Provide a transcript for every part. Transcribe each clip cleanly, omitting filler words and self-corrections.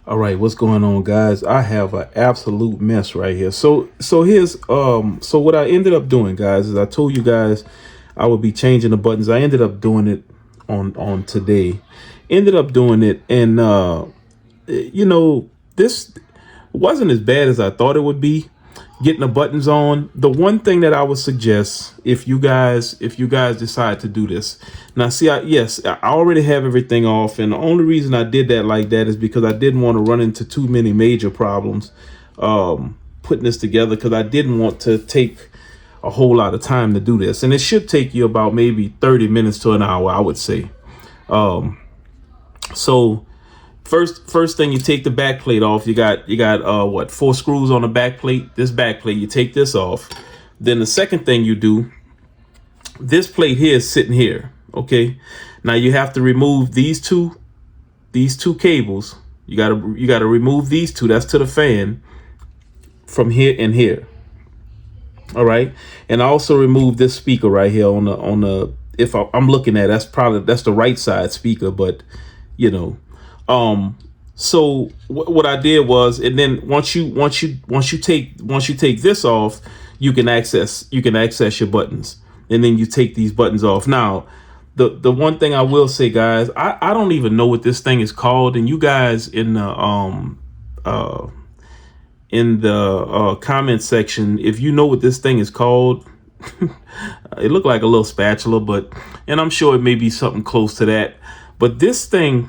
All right, what's going on, guys? I have an absolute mess right here. So what I ended up doing, guys, is I told you guys I would be changing the buttons. I ended up doing it on today. Ended up doing it, and this wasn't as bad as I thought it would be. Getting the buttons on. The one thing that I would suggest, if you guys decide to do this, now see, I already have everything off, and the only reason I did that like that is because I didn't want to run into too many major problems putting this together, because I didn't want to take a whole lot of time to do this, and it should take you about maybe 30 minutes to an hour, I would say. So First thing, you take the back plate off. You got what, 4 screws on the back plate. This back plate, you take this off. Then the second thing you do, this plate here is sitting here. Okay, now you have to remove these two cables. You gotta remove these two. That's to the fan from here and here. All right, and also remove this speaker right here on the. If I'm looking at, that's the right side speaker, but you know. So what I did was, and then once you take this off, you can access your buttons, and then you take these buttons off. Now, the one thing I will say, guys, I don't even know what this thing is called, and you guys in the comment section, if you know what this thing is called, it looked like a little spatula, and I'm sure it may be something close to that, but this thing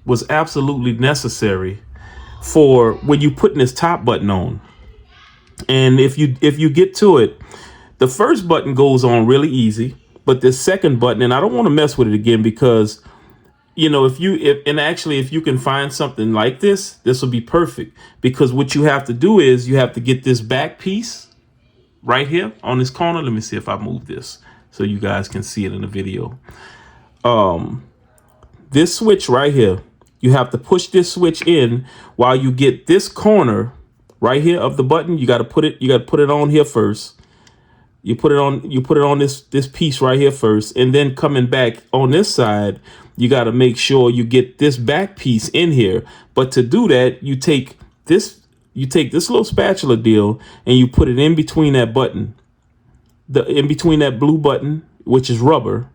was absolutely necessary for when you putting this top button on. And if you get to it, the first button goes on really easy, but the second button, and I don't want to mess with it again, because if you can find something like this will be perfect, because what you have to do is you have to get this back piece right here on this corner. Let me see if I move this so you guys can see it in the video. This switch right here, you have to push this switch in while you get this corner right here of the button. You got to put it on here first. You put it on this piece right here first, and then coming back on this side, you got to make sure you get this back piece in here. But to do that, you take this little spatula deal and you put it in between that button, in between that blue button, which is rubber.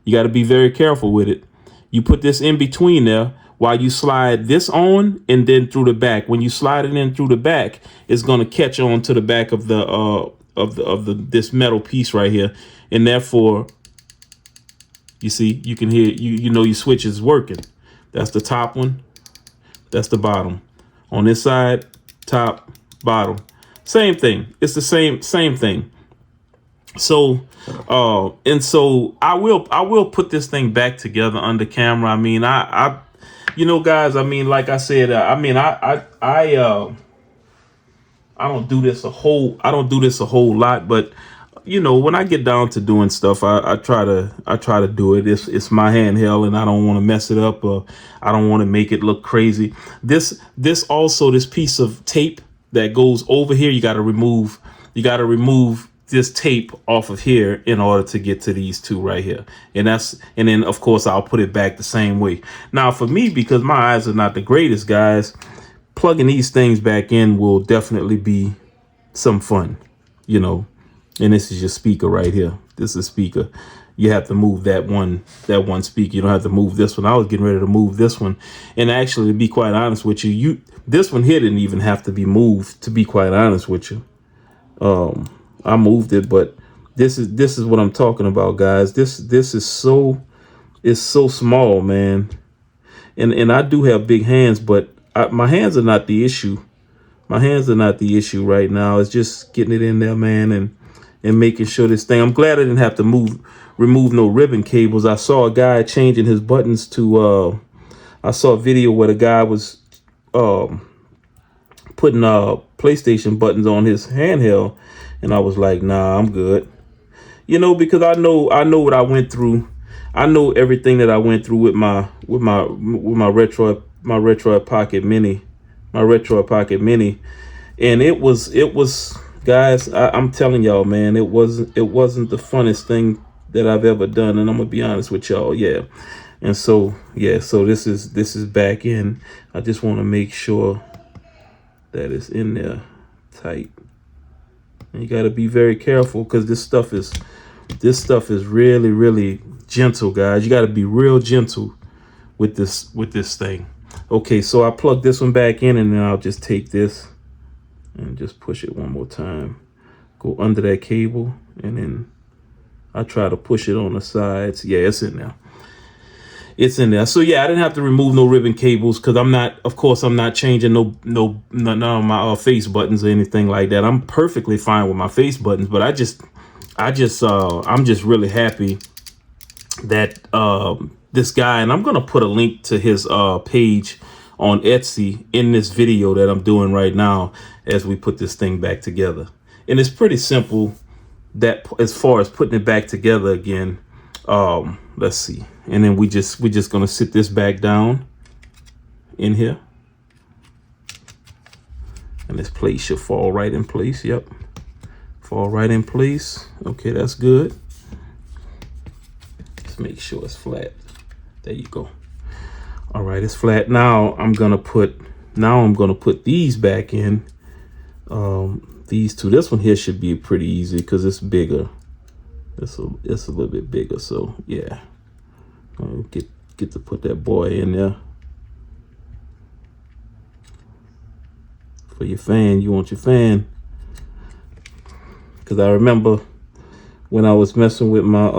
You got to be very careful with it. You put this in between there while you slide this on, and then through the back. When you slide it in through the back, it's going to catch on to the back of this metal piece right here, and therefore, you see, you can hear your switch is working. That's the top one. That's the bottom. On this side, top, bottom, same thing. It's the same thing. So I will put this thing back together under camera. I mean, guys, I mean, like I said, I don't do this a whole lot, but when I get down to doing stuff, I try to do it. It's my handheld, and I don't want to mess it up, or I don't want to make it look crazy. This piece of tape that goes over here, you got to remove this tape off of here in order to get to these two right here. And then of course I'll put it back the same way. Now for me, because my eyes are not the greatest, guys, plugging these things back in will definitely be some fun, and this is your speaker right here. This is a speaker. You have to move that one speaker. You don't have to move this one. I was getting ready to move this one, and actually, to be quite honest with you, this one here didn't even have to be moved, to be quite honest with you. I moved it, but this is what I'm talking about, guys. This is so small, man. And I do have big hands, but my hands are not the issue. My hands are not the issue right now. It's just getting it in there, man, and making sure this thing. I'm glad I didn't have to remove no ribbon cables. I saw a guy changing his buttons to I saw a video where the guy was putting PlayStation buttons on his handheld, and I was like, nah, I'm good. Because I know what I went through. I know everything that I went through with my Retroid Pocket Mini, and it was guys, I'm telling y'all, man, it wasn't the funnest thing that I've ever done, and I'm gonna be honest with y'all. Yeah, And so, yeah, so this is back in. I just want to make sure that it's in there tight. And you got to be very careful, because this stuff is really, really gentle, guys. You got to be real gentle with this thing. Okay, so I plug this one back in, and then I'll just take this and just push it one more time. Go under that cable, and then I try to push it on the sides. Yeah, it's in there. It's in there. So yeah, I didn't have to remove no ribbon cables, because I'm not changing none of my face buttons or anything like that. I'm perfectly fine with my face buttons, but I'm just really happy that this guy, and I'm gonna put a link to his page on Etsy in this video that I'm doing right now as we put this thing back together. And it's pretty simple, that as far as putting it back together again. Let's see. And then we're just gonna sit this back down in here, and this plate should fall right in place. Yep, fall right in place. Okay, that's good. Let's make sure it's flat. There you go. All right, it's flat. Now I'm gonna put these back in. These two. This one here should be pretty easy because it's bigger. It's a little bit bigger. So yeah, I'll get to put that boy in there. For your fan, you want your fan. Because I remember when I was messing with my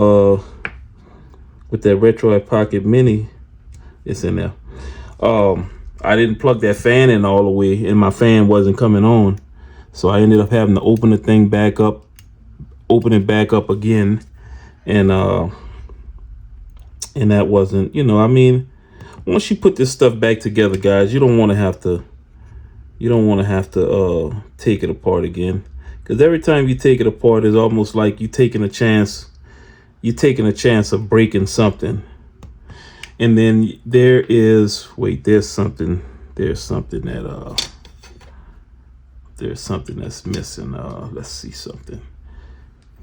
with that Retroid Pocket Mini, it's in there. I didn't plug that fan in all the way, and my fan wasn't coming on. So I ended up having to open it back up again, and that wasn't, I mean, once you put this stuff back together, guys, you don't want to have to take it apart again, because every time you take it apart, it's almost like you're taking a chance of breaking something. And then there's something that's missing. Let's see something,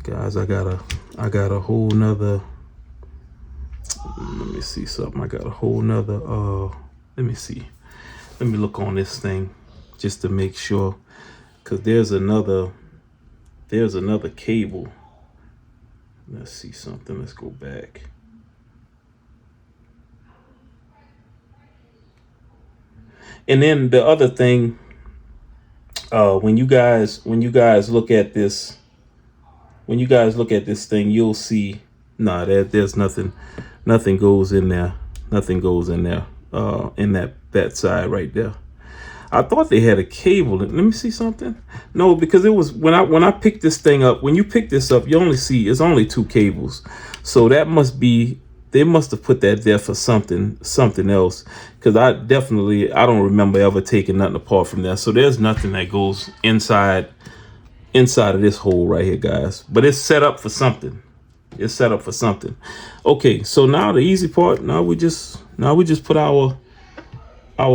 guys. I got a whole nother, let me see something. I got a whole nother, let me see. Let me look on this thing just to make sure, because there's another cable. Let's see something. Let's go back. And then the other thing, when you guys look at this, thing, you'll see, there's nothing goes in there. Nothing goes in there, in that side right there. I thought they had a cable. Let me see something. No, because it was when I picked this thing up. When you pick this up, you only see it's only 2 cables. So that must be, they must have put that there for something else. Because I don't remember ever taking nothing apart from there. So there's nothing that goes inside of this hole right here, guys. But it's set up for something. It's set up for something. Okay, so now the easy part. Now we just put our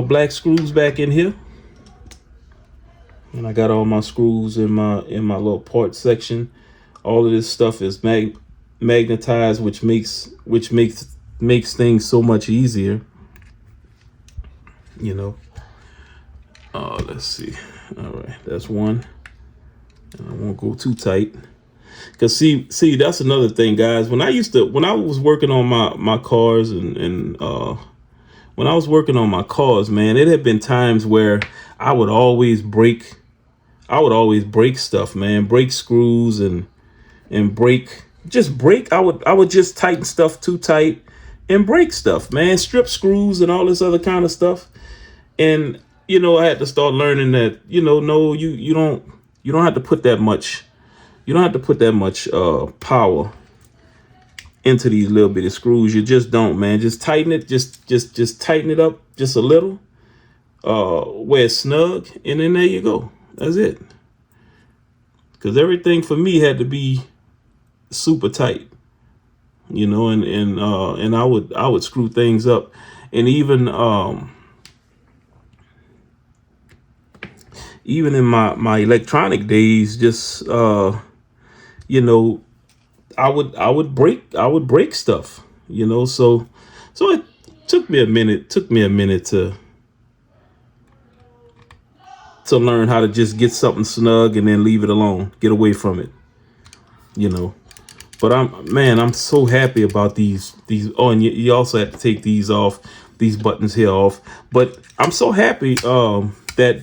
black screws back in here. And I got all my screws in my little part section. All of this stuff is magnetized, which makes things so much easier. Let's see. All right, that's one. And I won't go too tight. Cause see, that's another thing, guys. When I was working on my cars and when I was working on my cars, man, it had been times where I would always break stuff, man. Break screws and break. I would just tighten stuff too tight and break stuff, man. Strip screws and all this other kind of stuff. And I had to start learning that no, you don't have to put that much. You don't have to put that much power into these little bitty screws. You just don't, man. Just tighten it. Just tighten it up just a little, where it's snug, and then there you go. That's it. Because everything for me had to be super tight, and I would screw things up, and even in my electronic days, just I would break stuff, so So it took me a minute. To learn how to just get something snug and then leave it alone, get away from it, you know. But I'm so happy about these. Oh, and you also have to take these off, these buttons here off. But I'm so happy that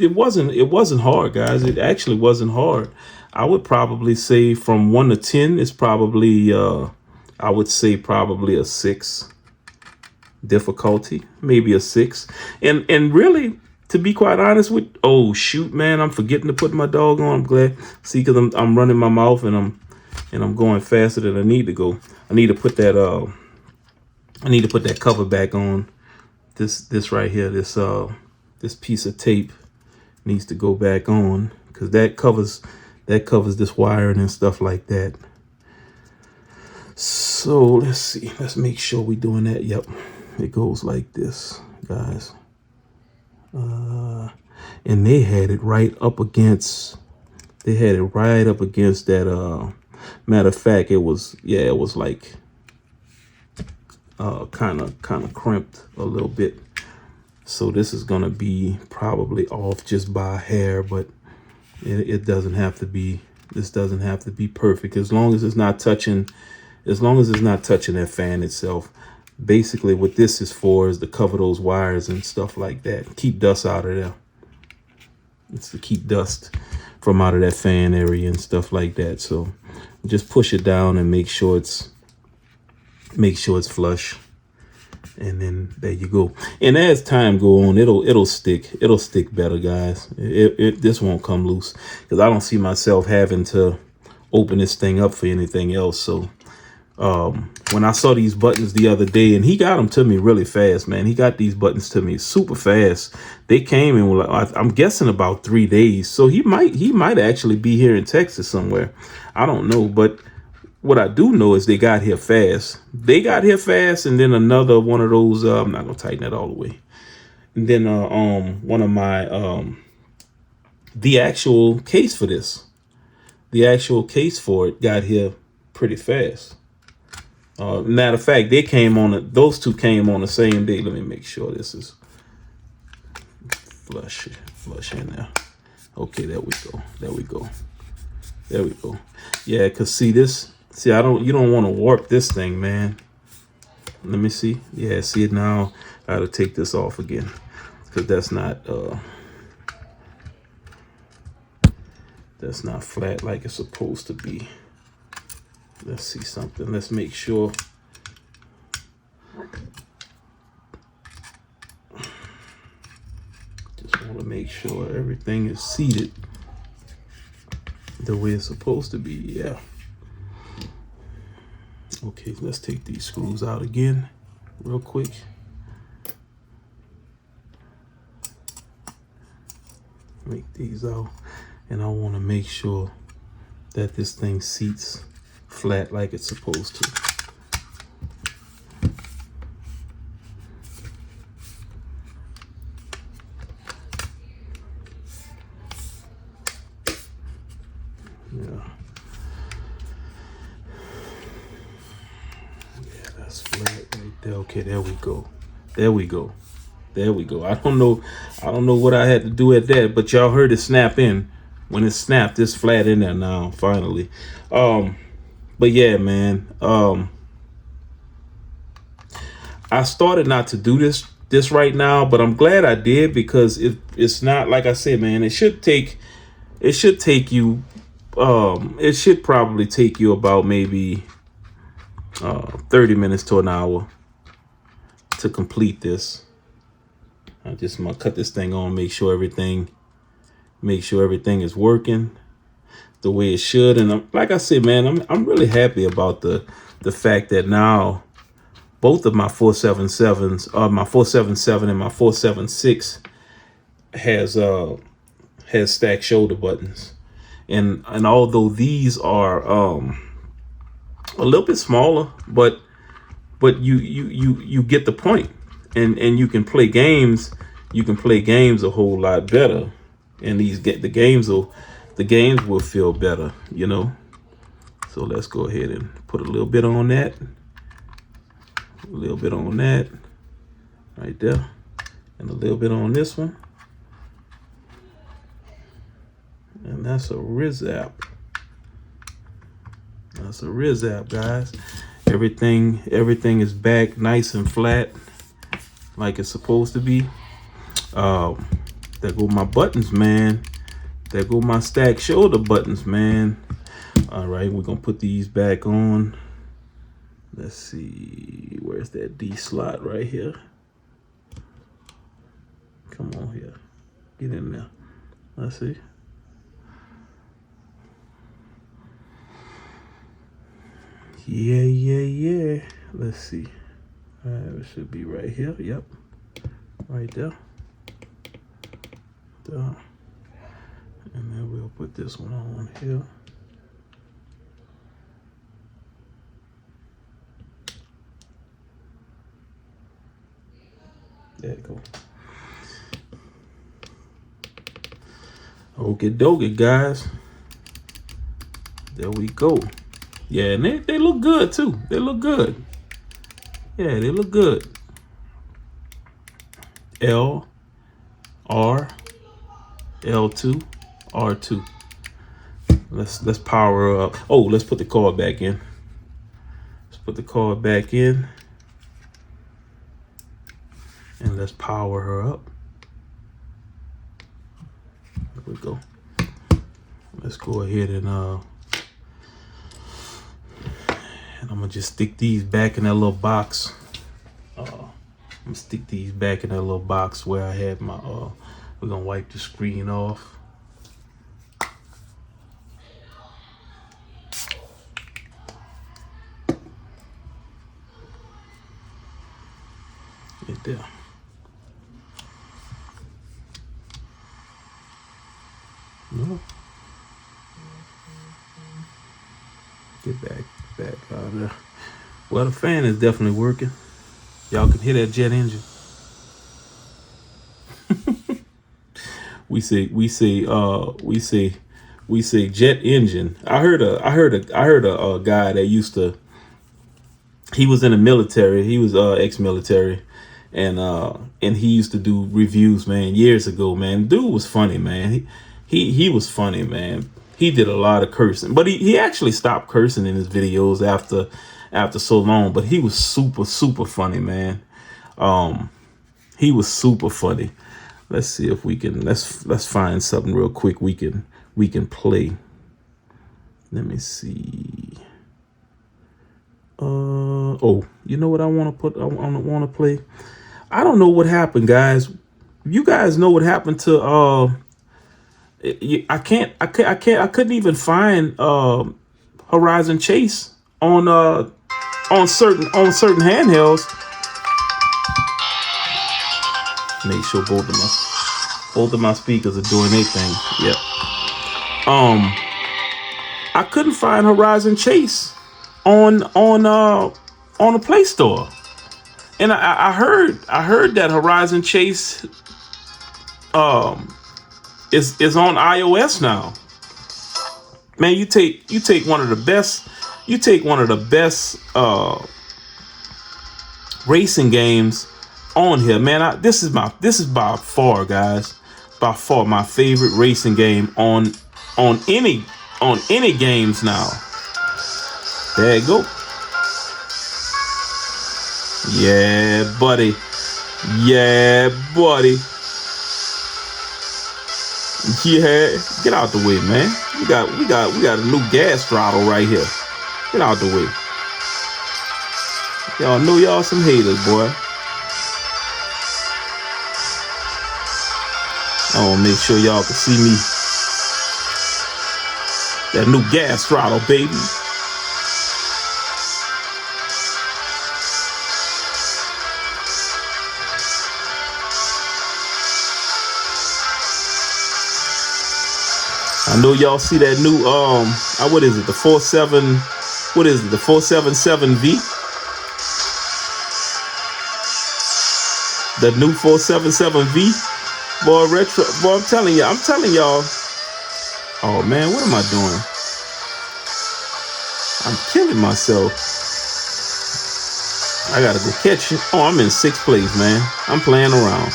it wasn't hard, guys. It actually wasn't hard. I would probably say from 1 to 10, it's probably I would say probably a 6 difficulty, maybe a 6. And really, to be quite honest with, oh shoot, man, I'm forgetting to put my dog on. I'm glad. See, because I'm running my mouth and I'm going faster than I need to go. I need to put that cover back on. This right here, this piece of tape needs to go back on, because that covers this wiring and stuff like that. So let's see. Let's make sure we're doing that. Yep, it goes like this, guys. And they had it right up against. That. Matter of fact, it was like kind of crimped a little bit. So this is gonna be probably off just by a hair, but it doesn't have to be. This doesn't have to be perfect, as long as it's not touching. As long as it's not touching that fan itself. Basically, what this is for is to cover those wires and stuff like that. Keep dust out of there. It's to keep dust from out of that fan area and stuff like that. So just push it down and make sure it's flush. And then there you go. And as time go on, it'll stick better, guys. This won't come loose, because I don't see myself having to open this thing up for anything else. So when I saw these buttons the other day, and he got them to me really fast, man. He got these buttons to me super fast. They came in, I'm guessing, about 3 days. So he might actually be here in Texas somewhere. I don't know, but what I do know is they got here fast. And then another one of those. I'm not gonna tighten that all the way. And then one of my the actual case for this, it got here pretty fast. Matter of fact, those two came on the same day. Let me make sure this is flush in there. Okay, there we go. Yeah, cause see, you don't want to warp this thing, man. Let me see. Yeah, see it now. I gotta take this off again, because that's not flat like it's supposed to be. Let's see something. Let's make sure. Just want to make sure everything is seated the way it's supposed to be. Yeah. Okay, let's take these screws out again real quick. Make these out. And I want to make sure that this thing seats flat like it's supposed to. Yeah, that's flat right there. Okay, there we go. I don't know what I had to do at that, but y'all heard it snap in. When it snapped, it's flat in there now, finally. But yeah, man, I started not to do this right now, but I'm glad I did, because it's not, like I said, man, it should probably take you about maybe 30 minutes to an hour to complete this. I'm gonna cut this thing on, make sure everything is working the way it should. And like I said, man, I'm really happy about the fact that now both of my 477s, my 477 and my 476 has stacked shoulder buttons. And although these are a little bit smaller, but you get the point. And you can play games. You can play games a whole lot better, and the games will feel better, you know. So let's go ahead and put a little bit on that. A little bit on that right there, and a little bit on this one, and that's a Rizap. That's a Rizap, guys. Everything is back nice and flat like it's supposed to be. There go my buttons, man. There go my stack shoulder buttons, man. All right, we're gonna put these back on. Let's see, where's that D slot? Right here. Come on here, get in there. Let's see. Yeah. Let's see. It should be right here. Yep, right there. And then we'll put this one on here. There you go. Okie dokie, guys. There we go. Yeah, and they look good too. They look good. Yeah, they look good. L, R, L2, R2. Let's power her up. Oh, let's put the card back in. Let's put the card back in. And let's power her up. There we go. Let's go ahead and I'm gonna just stick these back in that little box. I'm gonna stick these back in that little box where I had my we're gonna wipe the screen off. Right there. No. Get back out of there. Well, the fan is definitely working. Y'all can hear that jet engine. we say jet engine. I heard a guy that used to. He was in the military. He was ex-military, and he used to do reviews, man, years ago. Man, dude was funny, man. He was funny, man. He did a lot of cursing, but he actually stopped cursing in his videos after so long. But he was super funny, man. He was super funny. Let's see if we can let's find something real quick we can play. Let me see. Oh, you know what I want to put? I want to play. I don't know what happened, guys. You guys know what happened to I couldn't even find Horizon Chase on certain handhelds. Make sure both of my speakers are doing their thing. Yep. I couldn't find Horizon Chase on the Play Store, and I heard that Horizon Chase is on iOS now. Man, you take one of the best racing games on here, man. This is by far, guys, by far my favorite racing game on any games now. There you go. Yeah, buddy. Yeah, get out the way, man. We got a new gas throttle right here. Get out the way. Y'all know y'all some haters, boy. I want to make sure y'all can see me. That new gas throttle, baby. I know y'all see that new what is it? The 477V? The new 477V? Boy, retro. Boy, I'm telling y'all. Oh man, what am I doing? I'm killing myself. I gotta go catch it. Oh, I'm in 6th place, man. I'm playing around.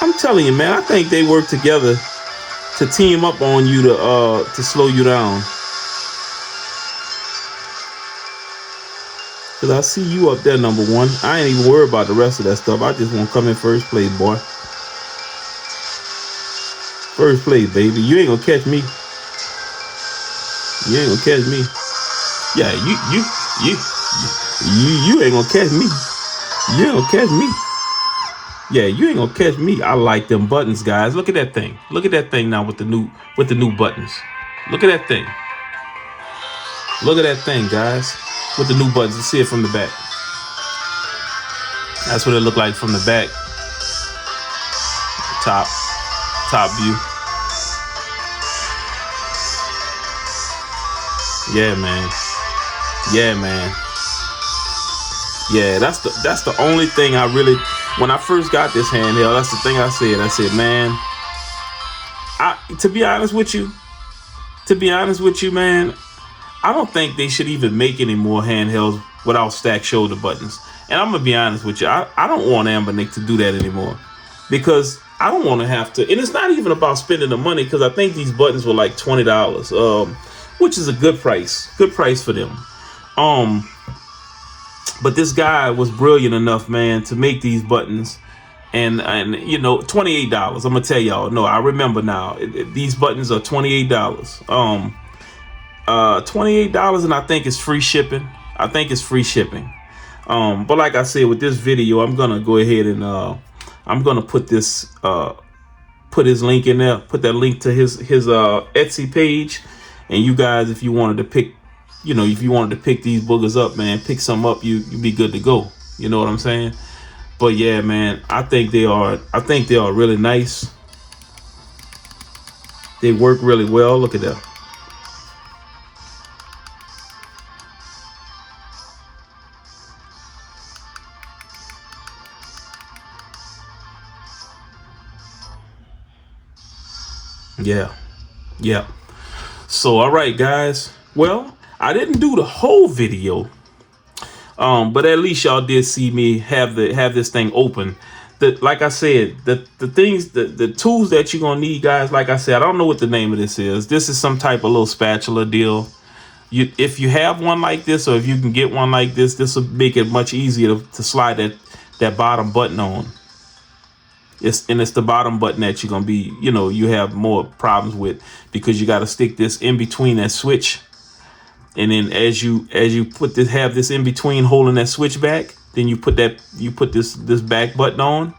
I'm telling you, man, I think they work together to team up on you to slow you down. Cause I see you up there, number 1. I ain't even worried about the rest of that stuff. I just want to come in 1st place, boy. 1st place, baby. You ain't gonna catch me. You ain't gonna catch me. Yeah, you ain't gonna catch me. You ain't gonna catch me. Yeah, you ain't gonna catch me. I like them buttons, guys. Look at that thing. Look at that thing now with the new buttons. Look at that thing. Look at that thing, guys. With the new buttons. You see it from the back. That's what it looked like from the back. Top view. Yeah, man. Yeah, man. Yeah, that's the only thing I really, when I first got this handheld, that's the thing I said. I said, man, to be honest with you, man, I don't think they should even make any more handhelds without stacked shoulder buttons. And I'm gonna be honest with you, I don't want Anbernic to do that anymore, because I don't want to have to. And it's not even about spending the money, because I think these buttons were like $20, which is a good price for them. But this guy was brilliant enough, man, to make these buttons, and you know, $28. I'm gonna tell y'all. No, I remember now. These buttons are $28. $28, and I think it's free shipping. But like I said, with this video, I'm gonna go ahead and I'm gonna put this put his link in there. Put that link to his Etsy page, and you guys, if you wanted to pick. You know, if you wanted to pick these boogers up, man, pick some up, you'd be good to go. You know what I'm saying? But yeah, man, I think they are really nice. They work really well. Look at that. Yeah. So, all right, guys. Well, I didn't do the whole video, but at least y'all did see me have this thing open. Like I said, the tools that you're gonna need, guys. Like I said, I don't know what the name of this is. This is some type of little spatula deal. If you have one like this, or if you can get one like this will make it much easier to slide that bottom button on. It's the bottom button that you're gonna be, you know, you have more problems with, because you got to stick this in between that switch. And then as you have this in between holding that switch back, then you put this back button on.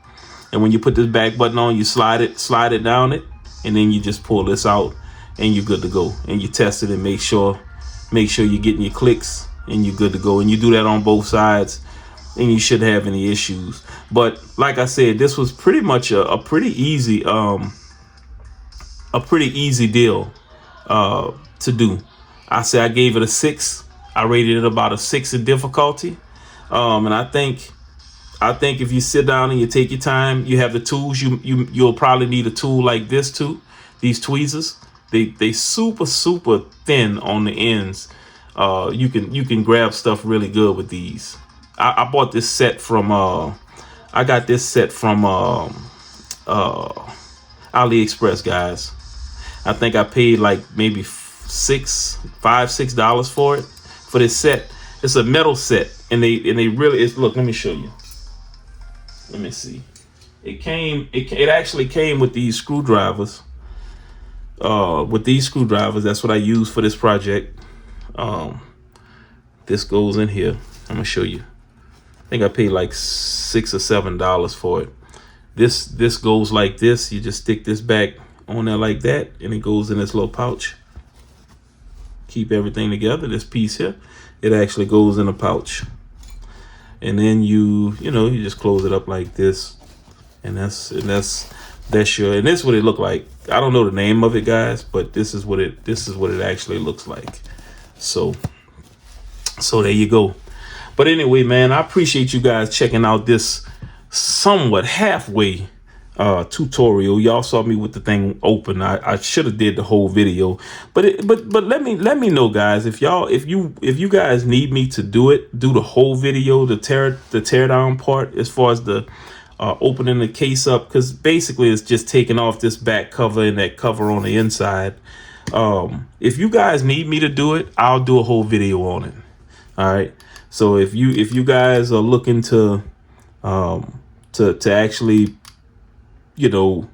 And when you put this back button on, you slide it down it, and then you just pull this out, and you're good to go. And you test it and make sure you're getting your clicks, and you're good to go. And you do that on both sides, and you shouldn't have any issues. But like I said, this was pretty much a pretty easy deal to do. I say I gave it a 6. I rated it about a 6 in difficulty. And I think if you sit down and you take your time, you have the tools, you'll probably need a tool like this too. These tweezers, they super thin on the ends. You can grab stuff really good with these. I bought this set from I got this set from AliExpress, guys. I think I paid like maybe $6 for it, for this set. It's a metal set, and they really is. Look, let me show you. Let me see. It actually came with these screwdrivers. That's what I use for this project. This goes in here. I'm gonna show you. I think I paid like $6 or $7 for it. This goes like this. You just stick this back on there like that, and it goes in this little pouch. Keep everything together. This piece here, it actually goes in a pouch, and then you just close it up like this, and this is what it looked like. I don't know the name of it, guys, but this is what it actually looks like. So there you go. But anyway, man, I appreciate you guys checking out this somewhat halfway tutorial. Y'all saw me with the thing open. I should have did the whole video, but let me know, guys, if you guys need me to do the whole video, the tear down part, as far as the opening the case up, because basically it's just taking off this back cover and that cover on the inside. If you guys need me to do it, I'll do a whole video on it. All right. So if you guys are looking to actually, do your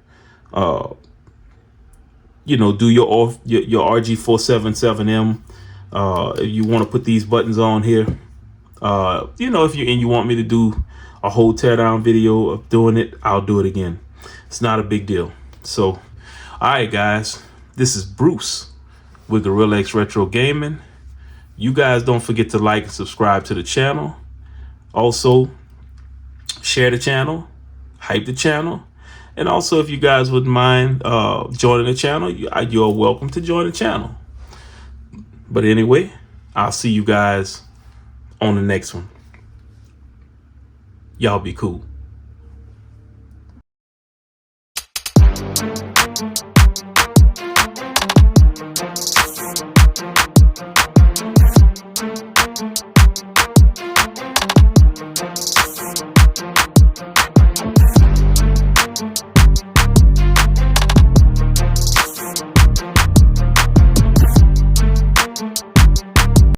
RG477M, if you want to put these buttons on here, if you want me to do a whole teardown video of doing it, I'll do it again. It's not a big deal. So, all right, guys, this is Bruce with Gorilla X Retro Gaming. You guys don't forget to like and subscribe to the channel. Also, share the channel, hype the channel. And also, if you guys wouldn't mind joining the channel, you're welcome to join the channel. But anyway, I'll see you guys on the next one. Y'all be cool.